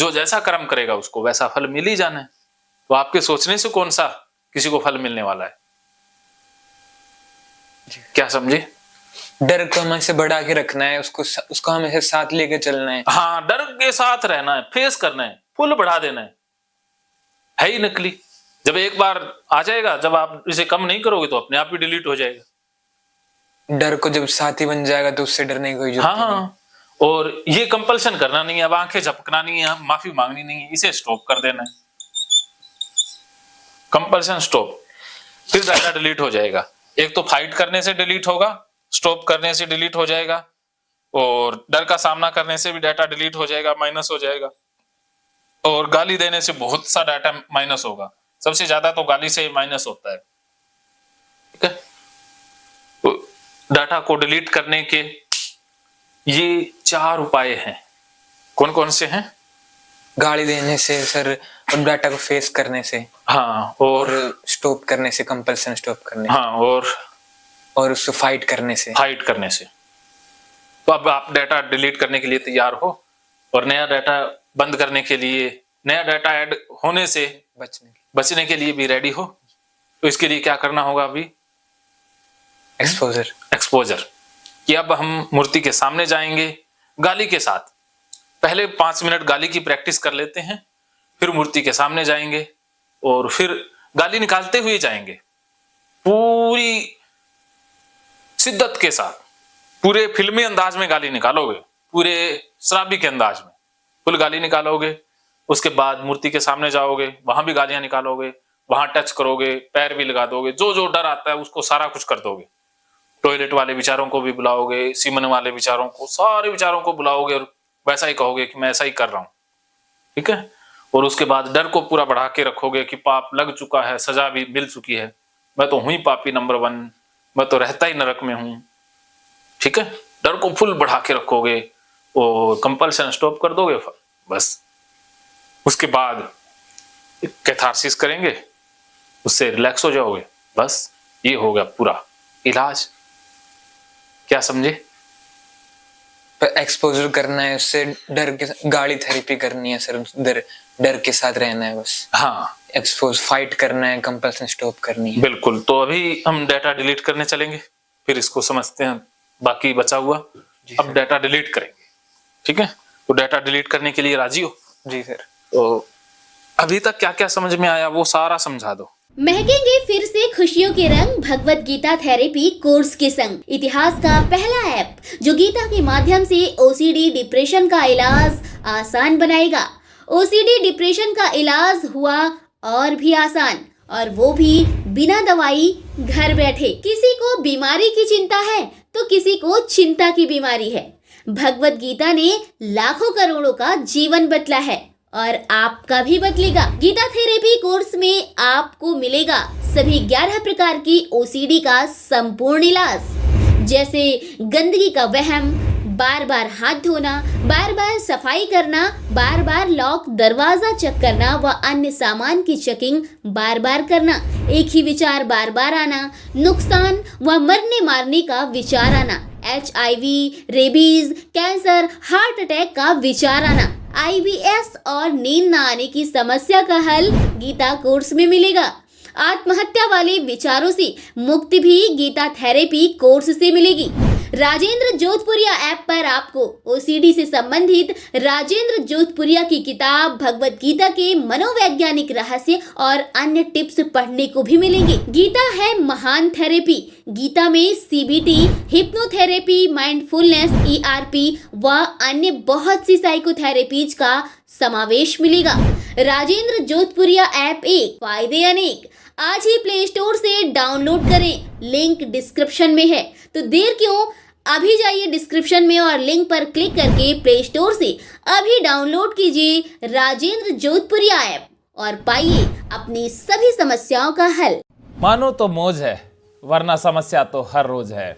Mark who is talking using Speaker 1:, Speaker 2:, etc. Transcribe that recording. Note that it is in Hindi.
Speaker 1: जो जैसा कर्म करेगा उसको वैसा फल मिल ही जाना है। तो आपके सोचने से कौन सा किसी को फल मिलने वाला है? क्या समझे?
Speaker 2: डर को हमें बढ़ा के रखना है, उसको हमें साथ लेके चलना है।
Speaker 1: हाँ, डर के साथ रहना है, फेस करना है, फुल बढ़ा देना है ही नकली। जब एक बार आ जाएगा, जब आप इसे कम नहीं करोगे तो अपने आप ही डिलीट हो जाएगा।
Speaker 2: डर को जब साथी बन जाएगा तो उससे डरने की कोई जरूरत नहीं।
Speaker 1: हाँ, और ये कंपल्शन करना नहीं है, अब आंखें झपकना नहीं है, माफी मांगनी नहीं है, इसे स्टॉप कर देना है। कंपल्शन स्टॉप, फिर डाटा डिलीट हो जाएगा। एक तो फाइट करने से डिलीट होगा, स्टॉप करने से डिलीट हो जाएगा, और डर का सामना करने से भी डाटा डिलीट हो जाएगा, माइनस हो जाएगा, और गाली देने से बहुत सा डाटा माइनस होगा। सबसे ज्यादा तो गाली से माइनस होता है। ठीक है, तो डाटा को डिलीट करने के ये 4 उपाय हैं। कौन कौन से हैं?
Speaker 2: गाली देने से सर, और डाटा को फेस करने से,
Speaker 1: हाँ, और
Speaker 2: स्टॉप करने से, कंपल्सन स्टॉप करने,
Speaker 1: हाँ,
Speaker 2: और उसको फाइट करने से।
Speaker 1: तो अब आप डाटा डिलीट करने के लिए तैयार हो, और नया डाटा बंद करने के लिए, नया डाटा ऐड होने से बचने के लिए भी रेडी हो। तो इसके लिए क्या करना होगा? अभी एक्सपोजर कि अब हम मूर्ति के सामने जाएंगे गाली के साथ। पहले 5 मिनट गाली की प्रैक्टिस कर लेते हैं, फिर मूर्ति के सामने जाएंगे और फिर गाली निकालते हुए जाएंगे, पूरी शिद्दत के साथ, पूरे फिल्मी अंदाज में गाली निकालोगे, पूरे शराबी के अंदाज में फुल गाली निकालोगे। उसके बाद मूर्ति के सामने जाओगे, वहां भी गालियां निकालोगे, वहां टच करोगे, पैर भी लगा दोगे, जो जो डर आता है उसको सारा कुछ कर दोगे। टॉयलेट वाले विचारों को भी बुलाओगे, सीमन वाले विचारों को, सारे विचारों को बुलाओगे और वैसा ही कहोगे कि मैं ऐसा ही कर रहा हूं। ठीक है, और उसके बाद डर को पूरा बढ़ा के रखोगे कि पाप लग चुका है, सजा भी मिल चुकी है, मैं तो हुई पापी नंबर 1, मैं तो रहता ही नरक में हूं। ठीक है, डर को फुल बढ़ा के रखोगे और कंपल्शन स्टॉप कर दोगे बस। उसके बाद कैथारसिस करेंगे, उससे रिलैक्स हो जाओगे, बस ये हो गया पूरा इलाज। क्या समझे?
Speaker 2: एक्सपोजर करना है, उससे डर के, गाली थेरेपी करनी है सर, डर के साथ रहना है बस।
Speaker 1: हाँ,
Speaker 2: एक्सपोज, फाइट करना है, कंपल्सन स्टॉप करनी है।
Speaker 1: बिल्कुल। तो अभी हम डाटा डिलीट करने चलेंगे, फिर इसको समझते हैं बाकी बचा हुआ। अब डाटा डिलीट करेंगे। ठीक है, तो डाटा डिलीट करने के लिए राजी हो?
Speaker 2: जी सर।
Speaker 1: तो अभी तक क्या क्या समझ में आया वो सारा समझा दो।
Speaker 3: महकेंगे फिर से खुशियों के रंग भगवत गीता थेरेपी कोर्स के संग। इतिहास का पहला ऐप जो गीता के माध्यम से ओसीडी डिप्रेशन का इलाज आसान बनाएगा। ओसीडी डिप्रेशन का इलाज हुआ और भी आसान, और वो भी बिना दवाई, घर बैठे। किसी को बीमारी की चिंता है तो किसी को चिंता की बीमारी है। भगवत गीता ने लाखों करोड़ों का जीवन बदला है और आपका भी बदलेगा। गीता थेरेपी कोर्स में आपको मिलेगा सभी 11 प्रकार की ओसीडी का संपूर्ण इलाज, जैसे गंदगी का वहम, बार बार हाथ धोना, बार बार सफाई करना, बार बार लॉक दरवाजा चेक करना व अन्य सामान की चेकिंग बार बार करना, एक ही विचार बार बार आना, नुकसान व मरने मारने का विचार आना, HIV, rabies, cancer, heart attack का विचार आना, IBS और नींद न आने की समस्या का हल गीता कोर्स में मिलेगा। आत्महत्या वाले विचारों से मुक्ति भी गीता थेरेपी कोर्स से मिलेगी। राजेंद्र जोधपुरिया ऐप पर आपको ओसीडी से संबंधित राजेंद्र जोधपुरिया की किताब भगवत गीता के मनोवैज्ञानिक रहस्य और अन्य टिप्स पढ़ने को भी मिलेंगे। गीता है महान थेरेपी। गीता में CBT, हिप्नोथेरेपी, माइंडफुलनेस, ERP व अन्य बहुत सी साइकोथेरेपीज का समावेश मिलेगा। राजेंद्र जोधपुरिया ऐप एक, फायदे अनेक। आज ही प्ले स्टोर से डाउनलोड करें, लिंक डिस्क्रिप्शन में है। तो देर क्यों, अभी जाइए डिस्क्रिप्शन में और लिंक पर क्लिक करके प्ले स्टोर से अभी डाउनलोड कीजिए राजेंद्र जोधपुरिया ऐप और पाइए अपनी सभी समस्याओं का हल।
Speaker 1: मानो तो मौज है, वरना समस्या तो हर रोज है।